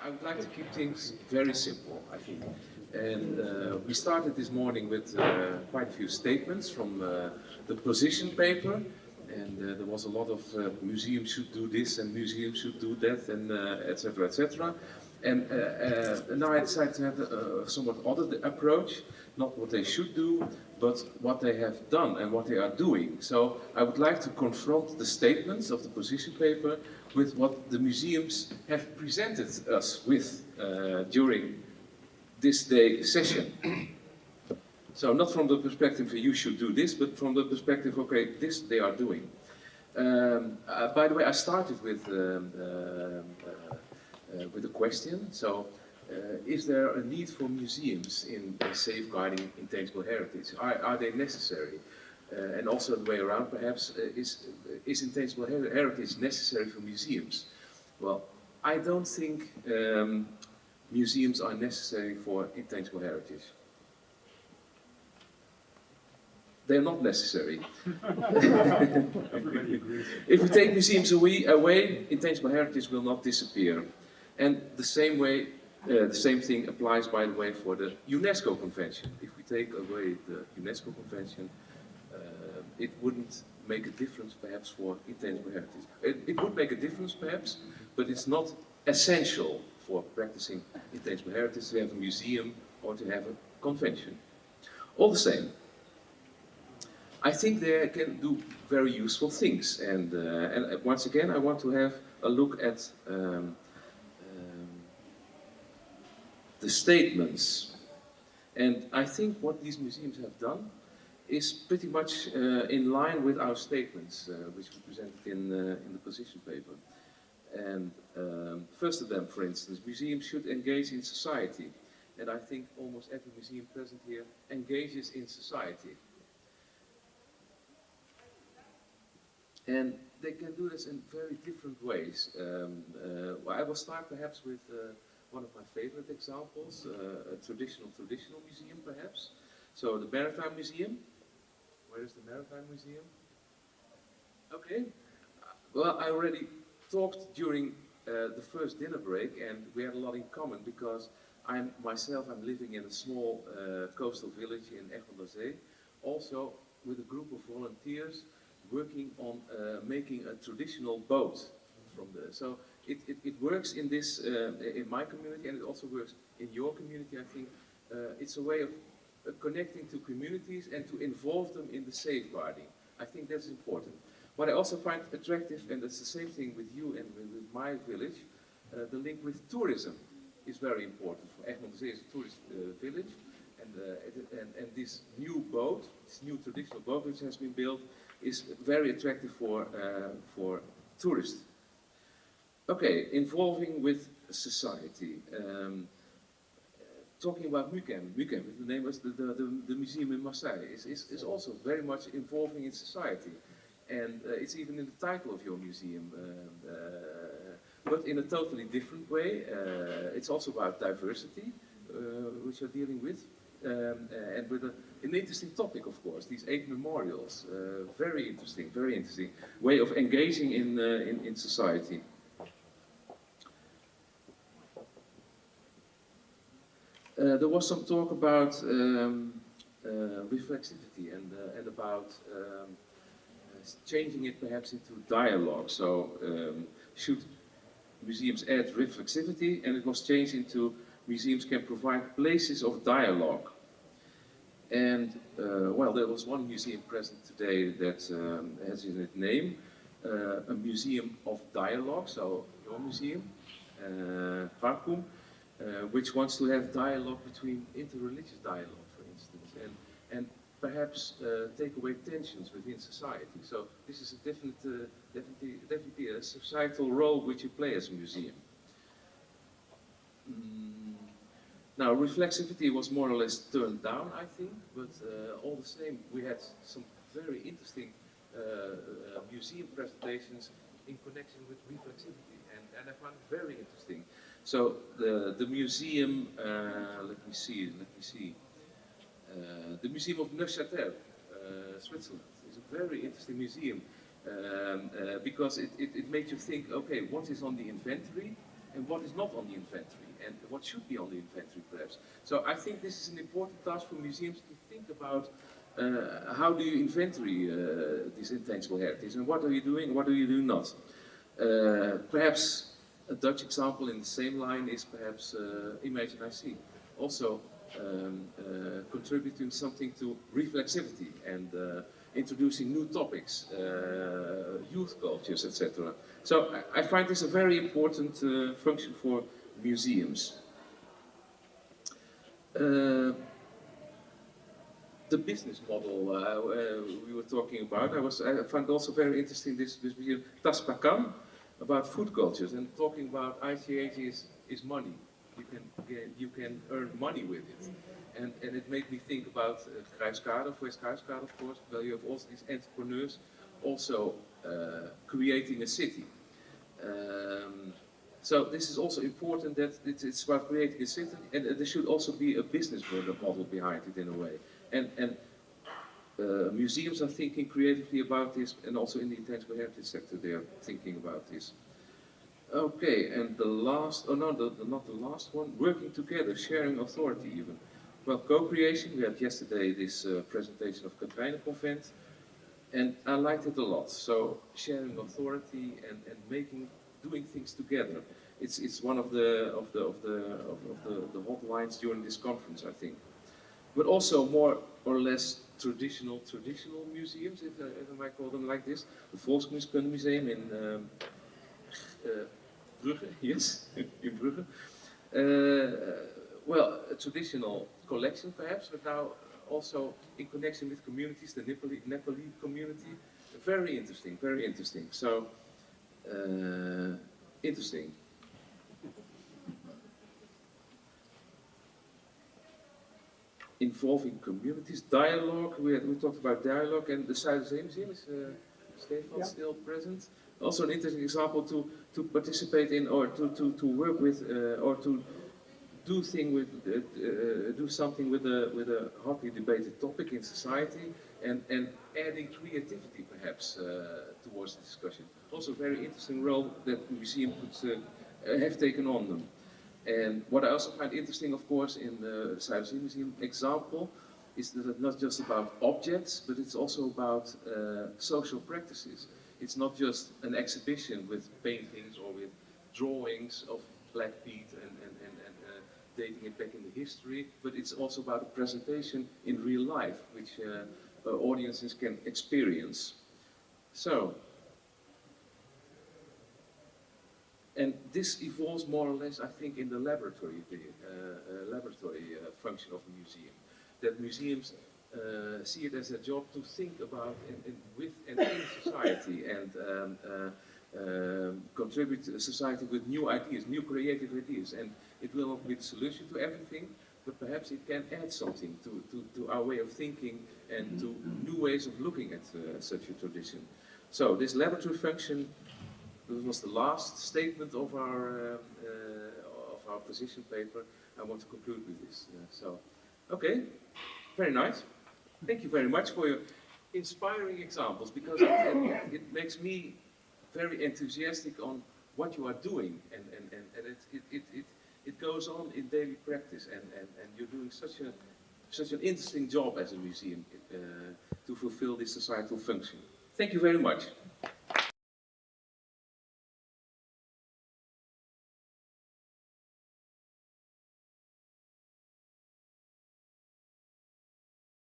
I would like to keep things very simple, I think. And we started this morning with quite a few statements from the position paper. And there was a lot of museums should do this and museums should do that, and etc. etc. And now I decided to have a somewhat other approach, not what they should do, but what they have done and what they are doing. So I would like to confront the statements of the position paper with what the museums have presented us with during this day session. So not from the perspective you should do this, but from the perspective, okay, this they are doing. By the way, I started with a question. So, is there a need for museums in safeguarding intangible heritage? Are they necessary? And also the way around, perhaps, is intangible heritage necessary for museums? Well, I don't think museums are necessary for intangible heritage. They're not necessary. If we take museums away, intangible heritage will not disappear. And the same way, the same thing applies, by the way, for the UNESCO Convention. If we take away the UNESCO Convention, it wouldn't make a difference, perhaps, for intangible heritage. It would make a difference, perhaps, but it's not essential for practicing intangible heritage to have a museum or to have a convention. All the same, I think they can do very useful things, and once again I want to have a look at the statements. And I think what these museums have done is pretty much in line with our statements, which we presented in the position paper. And first of them, for instance, museums should engage in society. And I think almost every museum present here engages in society. And they can do this in very different ways. I will start perhaps with one of my favorite examples, a traditional museum perhaps. So the Maritime Museum. Where is the Maritime Museum? Okay. Well, I already talked during the first dinner break, and we had a lot in common because I'm living in a small coastal village in Egmond aan Zee, also with a group of volunteers working on making a traditional boat from the. So it works in this in my community, and it also works in your community. I think it's a way of connecting to communities and to involve them in the safeguarding. I think that's important. What I also find attractive, and that's the same thing with you and with my village, the link with tourism is very important. For Egmond aan Zee is a tourist village, and this new boat, this new traditional boat which has been built, is very attractive for tourists. Okay, involving with society. Talking about MUCEM, the name was the museum in Marseille, is also very much involving in society. And it's even in the title of your museum, but in a totally different way. It's also about diversity, which you're dealing with. And with an interesting topic, of course, these 8 memorials. Very interesting way of engaging in society. There was some talk about reflexivity and about changing it perhaps into dialogue. So should museums add reflexivity, and it was changed into museums can provide places of dialogue. And, well, there was one museum present today that has in its name a museum of dialogue, so your museum, Parkum, which wants to have dialogue between interreligious dialogue, for instance, and perhaps take away tensions within society. So this is a definitely a societal role which you play as a museum. Now, reflexivity was more or less turned down, I think, but all the same, we had some very interesting museum presentations in connection with reflexivity, and I found it very interesting. So the museum, let me see, the Museum of Neuchâtel, Switzerland, is a very interesting museum because it makes you think, okay, what is on the inventory and what is not on the inventory, and what should be on the inventory perhaps. So I think this is an important task for museums to think about how do you inventory this intangible heritage, and what are you doing, what do you do not. Perhaps a Dutch example in the same line is perhaps Imagine IC. Also contributing something to reflexivity and introducing new topics, youth cultures, etc. So I find this a very important function for museums. The business model we were talking about, I found also very interesting this museum, Taspakan, about food cultures, and talking about ICH is money. You can earn money with it. And it made me think about Kruiskade, West Kruiskade, of course, where you have also these entrepreneurs also creating a city. So this is also important that it's about creating a city, and there should also be a business model behind it in a way. And museums are thinking creatively about this, and also in the intangible heritage sector they are thinking about this. Okay, and the last, oh no, not the last one, working together, sharing authority even. Well, co-creation, we had yesterday this presentation of Katrijne Convent, and I liked it a lot. So sharing authority and doing things together. It's one of the hot lines during this conference, I think. But also more or less traditional museums, if I might call them like this. The Volkskunstmuseum in Brugge, yes, in Brugge. Well, a traditional collection perhaps, but now also in connection with communities, the Nepali community. Very interesting, very interesting. So, interesting. Involving communities, dialogue, we talked about dialogue, and the Zeijden Museum is Stefan still present. Also an interesting example to participate in, or to work with, or to do something with a hotly debated topic in society, and adding creativity perhaps towards the discussion. Also a very interesting role that the museum could have taken on them. And what I also find interesting, of course, in the Zeijden Museum example, is that it's not just about objects, but it's also about social practices. It's not just an exhibition with paintings or with drawings of Blackpeat and dating it back in the history, but it's also about a presentation in real life, which audiences can experience. So, and this evolves more or less, I think, in the laboratory function of a museum. That museums see it as a job to think about with and in society, and contribute to society with new ideas, new creative ideas. And it will not be the solution to everything, but perhaps it can add something to our way of thinking and to new ways of looking at such a tradition. So this laboratory function was the last statement of our position paper. I want to conclude with this. So, okay, very nice. Thank you very much for your inspiring examples, because it makes me very enthusiastic on what you are doing, and it goes on in daily practice, and you're doing such an interesting job as a museum to fulfill this societal function. Thank you very much.